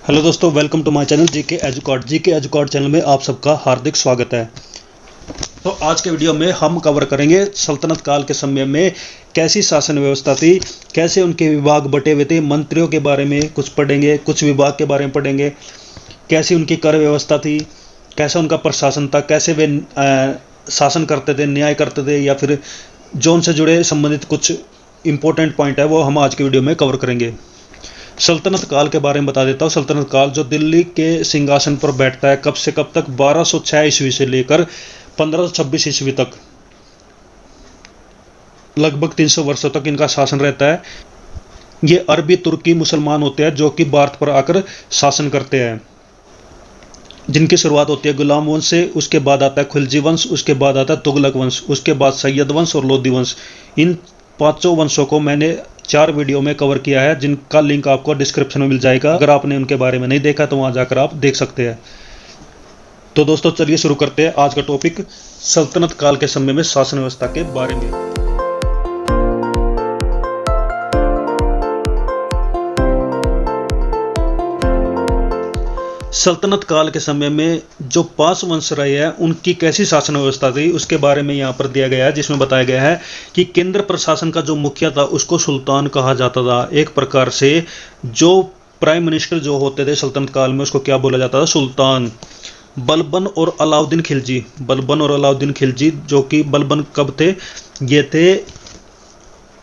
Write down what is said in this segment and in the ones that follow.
Hello दोस्तों, welcome to my channel GK एजुकॉड channel में आप सबका हार्दिक स्वागत है। तो आज के वीडियो में हम कवर करेंगे सल्तनत काल के समय में कैसी शासन व्यवस्था थी, कैसे उनके विभाग बटे हुए थे, मंत्रियों के बारे में कुछ पढ़ेंगे, कुछ विभाग के बारे में पढ़ेंगे, कैसी उनकी कर व्यवस्था थी, कैसा उनका प्रशासन था, कैसे वे शासन करते थे, न्याय करते थे, या फिर जो उनसे जुड़े संबंधित कुछ इंपॉर्टेंट पॉइंट है वो हम आज के वीडियो में कवर करेंगे। सल्तनत काल के बारे में बता देता हूँ। सल्तनत काल जो दिल्ली के सिंहासन पर बैठता है, कब से कब तक, 1206 ईस्वी से लेकर 1526 ईस्वी तक, लगभग 300 वर्षों तक इनका शासन रहता है। ये अरबी तुर्की मुसलमान होते हैं जो कि भारत पर आकर शासन करते हैं, जिनकी शुरुआत होती है गुलाम वंश से। उसके बाद आता है खिलजी वंश, उसके बाद आता है तुगलक वंश, उसके बाद सैयद वंश और लोधी वंश। इन पांचों वंशों को मैंने 4 वीडियो में कवर किया है, जिनका लिंक आपको डिस्क्रिप्शन में मिल जाएगा। अगर आपने उनके बारे में नहीं देखा तो वहां जाकर आप देख सकते हैं। तो दोस्तों चलिए शुरू करते हैं आज का टॉपिक, सल्तनत काल के समय में शासन व्यवस्था के बारे में। सल्तनत काल के समय में जो 5 वंश रहे हैं उनकी कैसी शासन व्यवस्था थी उसके बारे में यहाँ पर दिया गया है, जिसमें बताया गया है कि केंद्र प्रशासन का जो मुखिया था उसको सुल्तान कहा जाता था। एक प्रकार से जो प्राइम मिनिस्टर जो होते थे सल्तनत काल में उसको क्या बोला जाता था, सुल्तान। बलबन और अलाउद्दीन खिलजी, जो कि बलबन कब थे, ये थे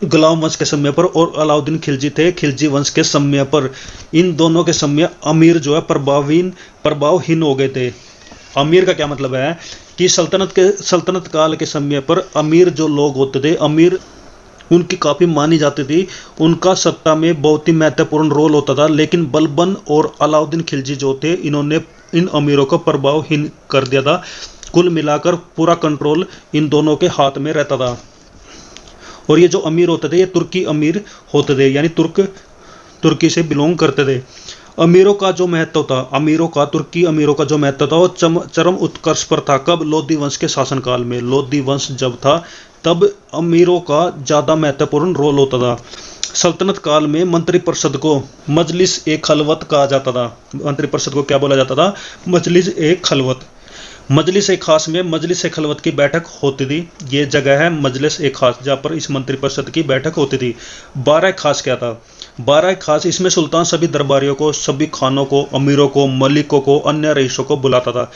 गुलाम वंश के समय पर, और अलाउद्दीन खिलजी थे खिलजी वंश के समय पर। इन दोनों के समय अमीर जो है प्रभावहीन हो गए थे। अमीर का क्या मतलब है कि सल्तनत काल के समय पर अमीर जो लोग होते थे, अमीर उनकी काफ़ी मानी जाती थी, उनका सत्ता में बहुत ही महत्वपूर्ण रोल होता था। लेकिन बलबन और अलाउद्दीन खिलजी जो थे, इन्होंने इन अमीरों को प्रभावहीन कर दिया था। कुल मिलाकर पूरा कंट्रोल इन दोनों के हाथ में रहता था। और ये जो अमीर होते थे ये तुर्की अमीर होते थे, यानी तुर्की से बिलोंग करते थे। अमीरों का जो महत्व था, तुर्की अमीरों का जो महत्व था वो चरम उत्कर्ष पर था। कब? लोधी वंश के शासनकाल में। लोधी वंश जब था तब अमीरों का ज़्यादा महत्वपूर्ण रोल होता था। सल्तनत काल में मंत्रिपरिषद को मजलिस ए खलवत कहा जाता था। मंत्रिपरिषद को क्या बोला जाता था? मजलिस ए खलवत। मजलिस ए खास में मजलिस ए खलवत की बैठक होती थी। ये जगह है मजलिस ए खास, जहाँ पर इस मंत्रिपरिषद की बैठक होती थी। 12 खास क्या था? 12 खास, इसमें सुल्तान सभी दरबारियों को, सभी खानों को, अमीरों को, मलिकों को, अन्य रईसों को बुलाता था।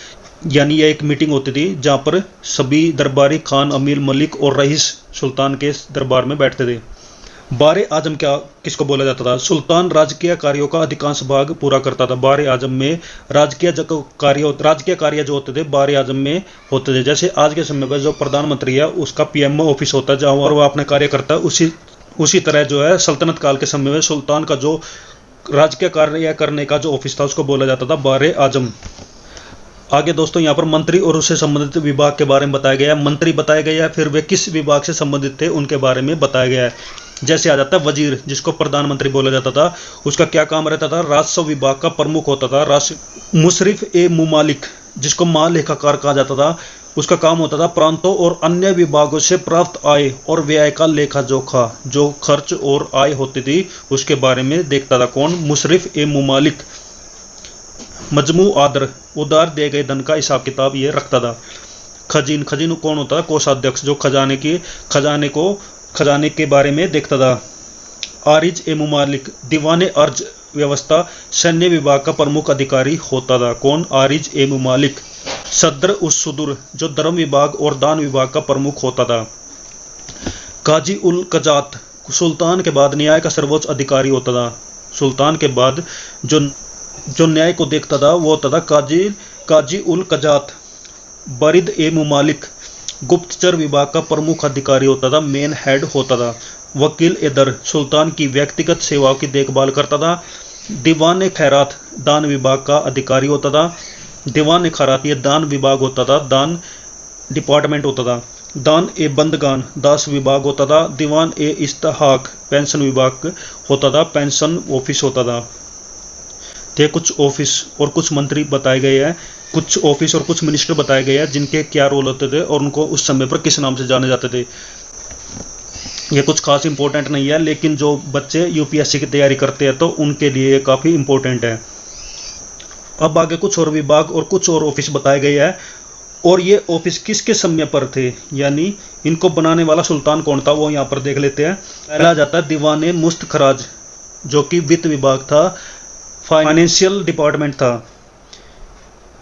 यानी यह एक मीटिंग होती थी जहाँ पर सभी दरबारी, खान, अमीर, मलिक और रईस सुल्तान के दरबार में बैठते थे। बारे आजम किसको बोला जाता था? सुल्तान राजकीय कार्यों का अधिकांश भाग पूरा करता था। बारे आजम में राजकीय कार्य जो होते थे बारे आजम में होते थे। जैसे आज के समय पर जो प्रधानमंत्री है उसका पीएमओ ऑफिस होता है जहाँ और वो अपने कार्य करता है, उसी तरह जो है सल्तनत काल के समय में सुल्तान का जो राजकीय कार्य करने का जो ऑफिस था उसको बोला जाता था बारे आजम। आगे दोस्तों यहाँ पर मंत्री और उससे संबंधित विभाग के बारे में बताया गया है। मंत्री बताया गया है, फिर वे किस विभाग से संबंधित थे उनके बारे में बताया गया है। जैसे आ जाता है वजीर, जिसको प्रधानमंत्री बोला जाता था, उसका क्या काम रहता था? राजस्व विभाग का प्रमुख होता था। मुशरिफ ए मुमालिक, जिसको महालेखाकार कहा जाता था, उसका काम होता था प्रांतों और अन्य विभागों से प्राप्त आय और व्यय का लेखा जोखा, जो खर्च और आय होती थी उसके बारे में देखता था। कौन? मुशरिफ ए मुमालिक। मजमू आदर, उधार दिए गए धन का हिसाब किताब ये रखता था। खजीन कौन होता था? कोषाध्यक्ष, जो खजाने के बारे में देखता था। आरिज ए मुमालिक, दीवाने अर्ज व्यवस्था, सैन्य विभाग का प्रमुख अधिकारी होता था। कौन? आरिज ए मुमालिक। सद्र उस सुदूर, जो धर्म विभाग और दान विभाग का प्रमुख होता था। काजी उल कजात, सुल्तान के बाद न्याय का सर्वोच्च अधिकारी होता था। सुल्तान के बाद जो न्याय को देखता था वो होता था काजी उल कजात। बरिद ए मुमालिक, गुप्तचर विभाग का प्रमुख अधिकारी होता था, मेन हेड होता था। वकील ए दर, सुल्तान की व्यक्तिगत सेवाओं की देखभाल करता था। दीवान ए खैरात, दान विभाग का अधिकारी होता था। दीवान ए खैरात ये दान विभाग होता था, दान डिपार्टमेंट होता था। दान ए बंदगान, दास विभाग होता था। दीवान ए इस्तेहाक, पेंशन विभाग होता था, पेंशन ऑफिस होता था। ये कुछ ऑफिस और कुछ मंत्री बताए गए हैं, कुछ ऑफिस और कुछ मिनिस्टर बताए गए हैं जिनके क्या रोल होते थे और उनको उस समय पर किस नाम से जाने जाते थे। ये कुछ खास इंपॉर्टेंट नहीं है, लेकिन जो बच्चे यूपीएससी की तैयारी करते हैं तो उनके लिए ये काफ़ी इंपॉर्टेंट है। अब आगे कुछ और विभाग और कुछ और ऑफिस बताए गए हैं, और ये ऑफिस किसके समय पर थे, यानी इनको बनाने वाला सुल्तान कौन था, वो यहाँ पर देख लेते हैं। पहला जाता है दीवाने मुस्त खराज, जो कि वित्त विभाग था, फाइनेंशियल डिपार्टमेंट था।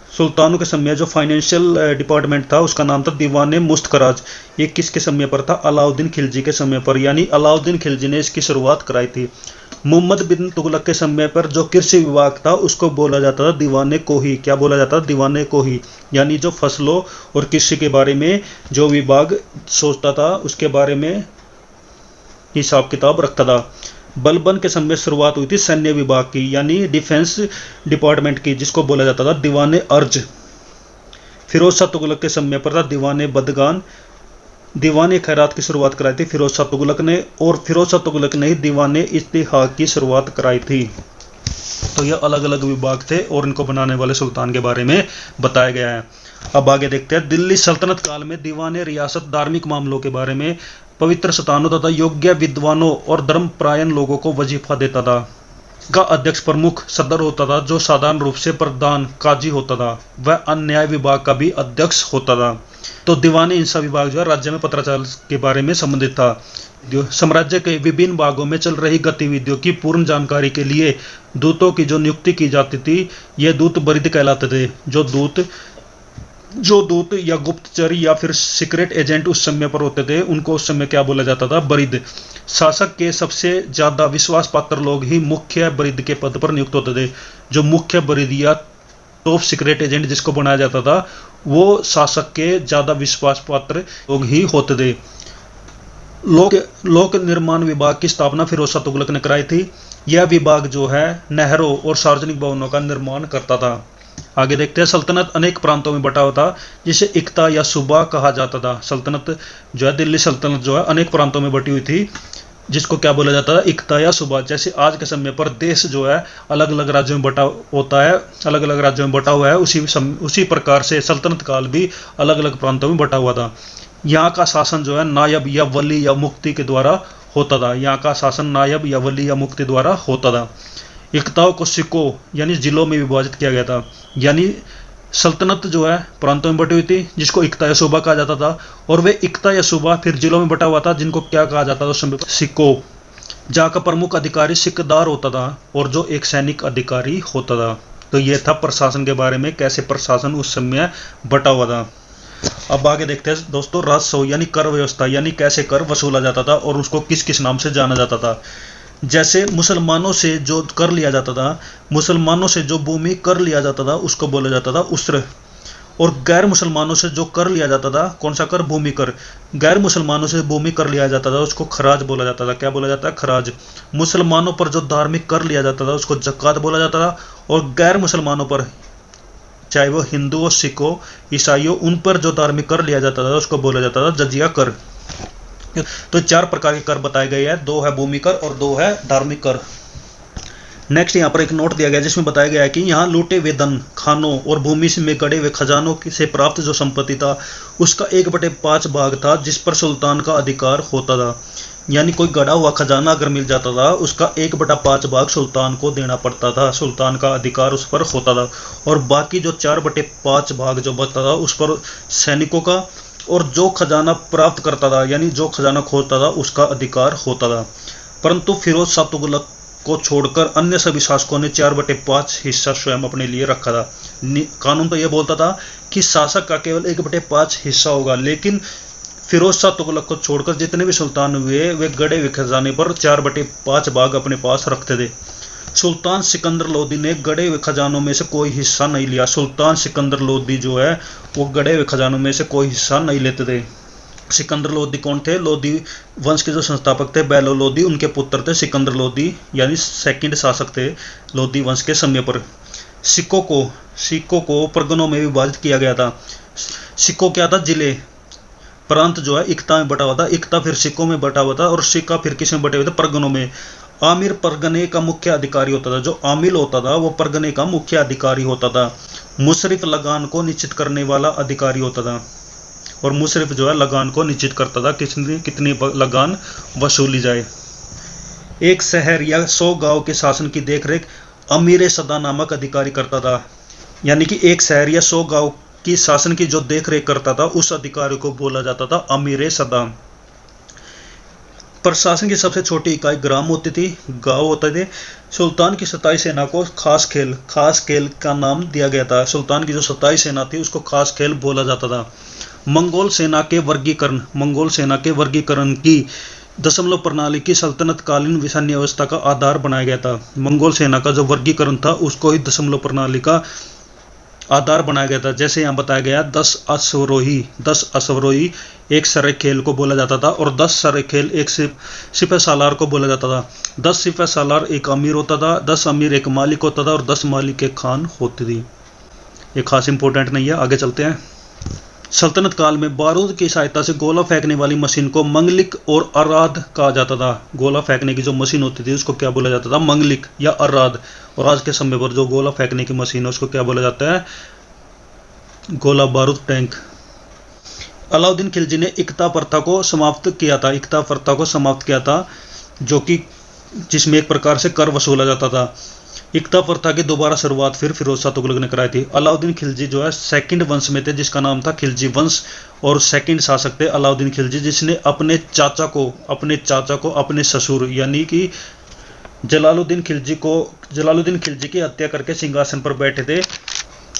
सुल्तानों के समय जो फाइनेंशियल डिपार्टमेंट था उसका नाम था दीवाने मुस्त खराज। ये किसके समय पर था, अलाउद्दीन खिलजी के समय पर, यानी अलाउद्दीन खिलजी ने इसकी शुरुआत कराई थी। मोहम्मद बिन तुगलक के समय पर जो कृषि विभाग था उसको बोला जाता था दीवाने कोही। क्या बोला जाता था, दीवाने कोही, यानी जो फसलों और कृषि के बारे में जो विभाग सोचता था उसके बारे में हिसाब किताब रखता था। बलबन के समय शुरुआत हुई थी सैन्य विभाग की, यानी डिफेंस डिपार्टमेंट की, जिसको बोला जाता था दीवाने अर्ज। फिरोज शाह तुगलक के समय पर था दीवाने बदगान। दीवाने खैरात की शुरुआत कराई थी फिरोज शाह तुगलक ने, और फिरोज शाह तुगलक ने ही दीवाने इत्तिहाद की शुरुआत कराई थी। तो यह अलग अलग विभाग थे और इनको बनाने वाले सुल्तान के बारे में बताया गया है। अब आगे देखते हैं। दिल्ली सल्तनत काल में दीवाने रियासत धार्मिक मामलों के बारे में पवित्र सुल्तानों तथा योग्य विद्वानों और धर्मपरायण लोगों को वजीफा देता था। का अध्यक्ष प्रमुख सदर होता था, जो साधारण रूप से प्रधान काजी होता था। वह अन्याय विभाग का भी अध्यक्ष होता था। तो दीवाने इंसा विभाग जो है राज्य में पत्राचार के बारे में संबंधित था। साम्राज्य के विभिन्न भागों में चल रही गतिविधियों की पूर्ण जानकारी के लिए दूतों की जो नियुक्ति की जाती थी, ये दूत बरिद कहलाते थे। जो दूत या गुप्तचर या फिर सीक्रेट एजेंट उस समय पर होते थे, उनको उस समय क्या बोला जाता था, बरिद। शासक के सबसे ज्यादा विश्वास पात्र लोग ही मुख्य बरिद के पद पर नियुक्त होते थे। जो मुख्य बरिद या टॉप सीक्रेट एजेंट जिसको बनाया जाता था, वो शासक के ज्यादा विश्वास पात्र लोग ही होते थे। लोक निर्माण विभाग की स्थापना फिरोज शाह तुगलक ने कराई थी। यह विभाग जो है नहरों और सार्वजनिक भवनों का निर्माण करता था। आगे देखते हैं। सल्तनत अनेक प्रांतों में बटा हुआ था, जिसे इक्ता या सूबा कहा जाता था। सल्तनत जो है, दिल्ली सल्तनत जो है अनेक प्रांतों में बटी हुई थी, जिसको क्या बोला जाता है, इक्ता या सूबा। जैसे आज के समय पर देश जो है अलग अलग राज्यों में बटा होता है, अलग अलग राज्यों में बटा हुआ है, उसी प्रकार से सल्तनत काल भी अलग अलग प्रांतों में बटा हुआ था। यहाँ का शासन जो है नायब या वली या मुफ्ती के द्वारा होता था। यहाँ का शासन नायब या वली या मुफ्ती द्वारा होता था। इक्ताओं को सिक्कों यानी जिलों में विभाजित किया गया था। यानी सल्तनत जो है प्रांतों में बटी हुई थी, जिसको इक्ता या सूबा कहा जाता था, और वे इक्ता या सूबा फिर जिलों में बटा हुआ था, जिनको क्या कहा जाता था उस समय, सिक्कों। जहाँ का प्रमुख अधिकारी सिक्केदार होता था और जो एक सैनिक अधिकारी होता था। तो यह था प्रशासन के बारे में, कैसे प्रशासन उस समय बटा हुआ था। अब आगे देखते हैं दोस्तों, राजस्व यानी कर व्यवस्था, यानी कैसे कर वसूला जाता था और उसको किस किस नाम से जाना जाता था। जैसे मुसलमानों से जो कर लिया जाता था, मुसलमानों से जो भूमि कर लिया जाता था उसको बोला जाता था उस्र। और गैर मुसलमानों से जो कर लिया जाता था, कौन सा कर, भूमि कर। गैर मुसलमानों से भूमि कर लिया जाता था उसको खराज बोला जाता था। क्या बोला जाता है, खराज। मुसलमानों पर जो धार्मिक कर लिया जाता था उसको जकात बोला जाता था। और गैर मुसलमानों पर, चाहे वो हिंदुओं, सिखों, ईसाइयों, उन पर जो धार्मिक कर लिया जाता था उसको बोला जाता था जजिया कर। तो 4 प्रकार के कर बताए गए हैं, 2 है भूमि कर और 2 है धार्मिक कर। नेक्स्ट यहाँ पर एक नोट दिया गया जिसमें बताया गया है कि यहाँ लूटे हुए धन, खानों और भूमि में गड़े हुए खजानों से प्राप्त जो संपत्ति था उसका 1/5 भाग था, जिस पर सुल्तान का अधिकार होता था। यानी कोई गड़ा हुआ खजाना अगर मिल जाता था, उसका 1/5 भाग सुल्तान को देना पड़ता था, सुल्तान का अधिकार उस पर होता था। और बाकी जो 4/5 भाग जो बचता था उस पर सैनिकों का, और जो खजाना प्राप्त करता था यानी जो खजाना खोता था उसका अधिकार होता था। परंतु फिरोज शाह तुगलक को छोड़कर अन्य सभी शासकों ने 4/5 हिस्सा स्वयं अपने लिए रखा था। कानून तो यह बोलता था कि शासक का केवल 1/5 हिस्सा होगा, लेकिन फिरोज शाह तुगलक को छोड़कर जितने भी सुल्तान हुए वे गड़े हुए खजाने पर 4/5 भाग अपने पास रखते थे। सुल्तान सिकंदर लोदी ने गड़े हुए खजानों में से कोई हिस्सा नहीं लिया। सुल्तान सिकंदर लोदी जो है वो गड़े हुए खजानों में से कोई हिस्सा नहीं लेते थे। सिकंदर लोदी कौन थे? लोदी वंश के जो संस्थापक थे बैलो लोदी, उनके पुत्र थे सिकंदर लोदी, यानी सेकंड शासक थे लोदी वंश के समय पर। सिक्कों को परगनों में विभाजित किया गया था। सिक्कों क्या था? जिले। प्रांत जो है इक्ता में बटा हुआ था, इक्ता फिर सिक्कों में बटा हुआ था, और सिक्का फिर किस में बटे हुए थे? परगनों में। आमिर परगने का मुख्य अधिकारी होता था। जो आमिल होता था वो परगने का मुख्य अधिकारी होता था। मुशरिफ लगान को निश्चित करने वाला अधिकारी होता था, और मुशरिफ जो है लगान को निश्चित करता था कितनी लगान वसूली जाए। एक शहर या 100 गांव के शासन की देखरेख अमीर सदा नामक अधिकारी करता था। यानी कि एक शहर या 100 गांव की शासन की जो देख रेख करता था उस अधिकारी को बोला जाता था अमीर सदा। प्रशासन की सबसे छोटी इकाई ग्राम होती थी, गांव होते थे। सुल्तान की सताई सेना को खास खेल का नाम दिया गया था। सुल्तान की जो सताई सेना थी उसको खास खेल बोला जाता था। मंगोल सेना के वर्गीकरण की दशमलव प्रणाली की सल्तनत कालीन सैन्य व्यवस्था का आधार बनाया गया था। मंगोल सेना का जो वर्गीकरण था उसको ही दशमलव प्रणाली का आधार बनाया गया था। जैसे यहाँ बताया गया 10 अश्वरोही एक सरायखेल को बोला जाता था और 10 सरायखेल एक सिपह सालार को बोला जाता था। 10 सिपह सालार एक अमीर होता था, 10 अमीर एक मालिक होता था और 10 मालिक एक खान होती थी। ये खास इंपॉर्टेंट नहीं है, आगे चलते हैं। सल्तनत काल में बारूद की सहायता से गोला फेंकने वाली मशीन को मंगलिक और अर्राद कहा जाता था। गोला फेंकने की जो मशीन होती थी उसको क्या बोला जाता था? मंगलिक या अर्राद। और आज के समय पर जो गोला फेंकने की मशीन है उसको क्या बोला जाता है? गोला बारूद टैंक। अलाउद्दीन खिलजी ने इक्ता प्रथा को समाप्त किया था, जो कि जिसमें एक प्रकार से कर वसूला जाता था। इक्ता प्रथा की दोबारा शुरुआत फिर फिरोज शाह तुगलक ने कराई थी। अलाउद्दीन खिलजी जो है सेकंड वंश में थे जिसका नाम था खिलजी वंश, और सेकंड शासक थे अलाउद्दीन खिलजी, जिसने अपने चाचा को अपने ससुर यानी कि जलालुद्दीन खिलजी की हत्या करके सिंहासन पर बैठे थे,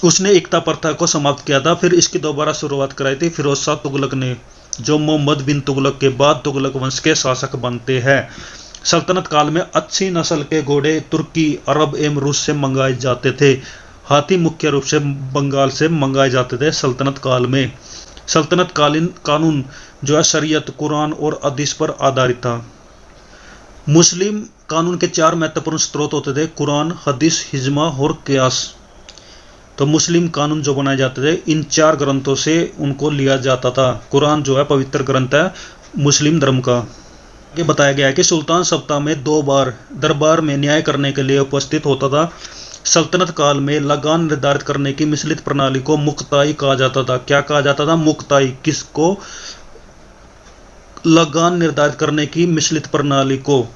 उसने इक्ता प्रथा को समाप्त किया था। फिर इसकी दोबारा शुरुआत कराई थी फिरोज शाह तुगलक ने, जो मोहम्मद बिन तुगलक के बाद तुगलक वंश के शासक बनते हैं। सल्तनत काल में अच्छी नस्ल के घोड़े तुर्की, अरब एवं रूस से मंगाए जाते थे। हाथी मुख्य रूप से बंगाल से मंगाए जाते थे। सल्तनत काल में सल्तनत कालीन कानून जो है शरीयत, कुरान और हदीस पर आधारित था। मुस्लिम कानून के 4 महत्वपूर्ण स्रोत होते थे: कुरान, हदीस, हिज्मा और कियास। तो मुस्लिम कानून जो बनाए जाते थे इन 4 ग्रंथों से उनको लिया जाता था। कुरान जो है पवित्र ग्रंथ है मुस्लिम धर्म का। ये बताया गया है कि सुल्तान सप्ताह में 2 बार दरबार में न्याय करने के लिए उपस्थित होता था। सल्तनत काल में लगान निर्धारित करने की मिश्रित प्रणाली को मुक्ताई कहा जाता था। क्या कहा जाता था? मुक्ताई। किसको? लगान निर्धारित करने की मिश्रित प्रणाली को।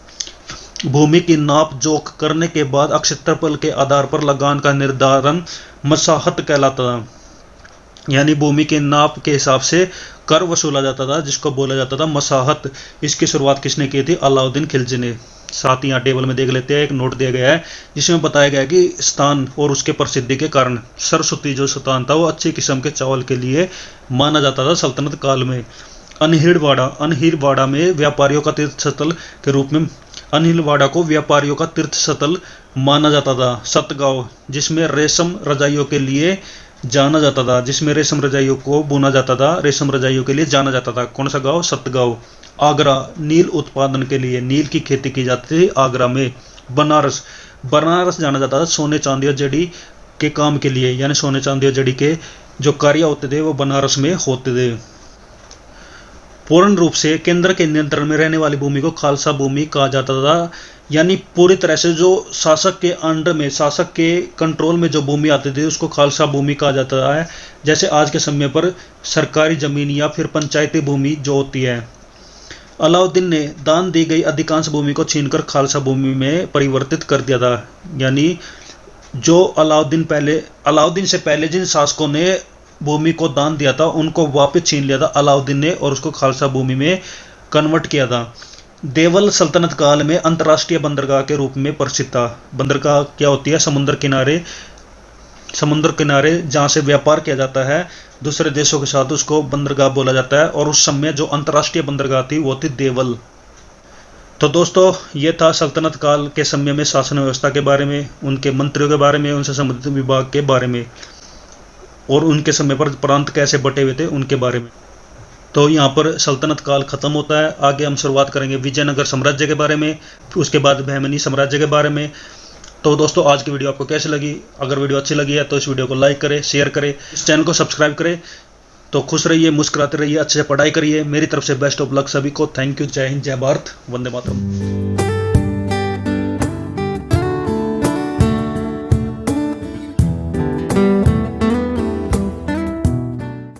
भूमि की नाप जोख करने के बाद क्षेत्रफल के आधार पर लगान का निर्धारण मसाहत कहलाता था। यानी भूमि के नाप के हिसाब से कर वसूला जाता था, जिसको बोला जाता था मसाहत। इसकी शुरुआत किसने की थी? अलाउद्दीन खिलजी ने। साथ ही यहाँ टेबल में देख लेते हैं, एक नोट दिया गया है जिसमें बताया गया है कि स्थान और उसके प्रसिद्धि के कारण सरस्वती जो स्थान था वो अच्छी किस्म के चावल के लिए माना जाता था सल्तनत काल में। अनहिलवाड़ा में व्यापारियों का तीर्थ स्थल के रूप में अनहिलवाड़ा को व्यापारियों का तीर्थ स्थल माना जाता था। सतगांव जिसमें रेशम रजाइयों के लिए जाना जाता था, जिसमें रेशम रजाइयों को बुना जाता था, रेशम रजाइयों के लिए जाना जाता था। कौन सा गांव? सतगांव। आगरा नील उत्पादन के लिए, नील की खेती की जाती थी आगरा में। बनारस जाना जाता था सोने चांदी और जड़ी के काम के लिए, यानी सोने चांदी और जड़ी के जो कार्य होते थे वो बनारस में होते थे। पूर्ण रूप से केंद्र के नियंत्रण में रहने वाली भूमि को खालसा भूमि कहा जाता था, यानी पूरी तरह से जो शासक के अंडर में, शासक के कंट्रोल में जो भूमि आती थी उसको खालसा भूमि कहा जाता है। जैसे आज के समय पर सरकारी जमीन या फिर पंचायती भूमि जो होती है। अलाउद्दीन ने दान दी गई अधिकांश भूमि को छीनकर खालसा भूमि में परिवर्तित कर दिया था। यानी जो अलाउद्दीन से पहले जिन शासकों ने भूमि को दान दिया था उनको वापस छीन लिया था अलाउद्दीन ने और उसको खालसा भूमि में कन्वर्ट किया था। देवल सल्तनत काल में अंतर्राष्ट्रीय बंदरगाह के रूप में प्रसिद्ध था। बंदरगाह क्या होती है? समुद्र किनारे जहाँ से व्यापार किया जाता है दूसरे देशों के साथ, उसको बंदरगाह बोला जाता है। और उस समय जो अंतर्राष्ट्रीय बंदरगाह थी वो थी देवल। तो दोस्तों ये था सल्तनत काल के समय में शासन व्यवस्था के बारे में, उनके मंत्रियों के बारे में, उनसे संबंधित विभाग के बारे में, और उनके समय पर प्रांत कैसे बटे हुए थे उनके बारे में। तो यहाँ पर सल्तनत काल खत्म होता है। आगे हम शुरुआत करेंगे विजयनगर साम्राज्य के बारे में, उसके बाद बहमनी साम्राज्य के बारे में। तो दोस्तों आज की वीडियो आपको कैसी लगी? अगर वीडियो अच्छी लगी है तो इस वीडियो को लाइक करें, शेयर करें, इस चैनल को सब्सक्राइब करें। तो खुश रहिए, मुस्कुराते रहिए, अच्छे से पढ़ाई करिए। मेरी तरफ से बेस्ट ऑफ लक सभी को। Thank you. जय हिंद, जय भारत, वंदे मातरम।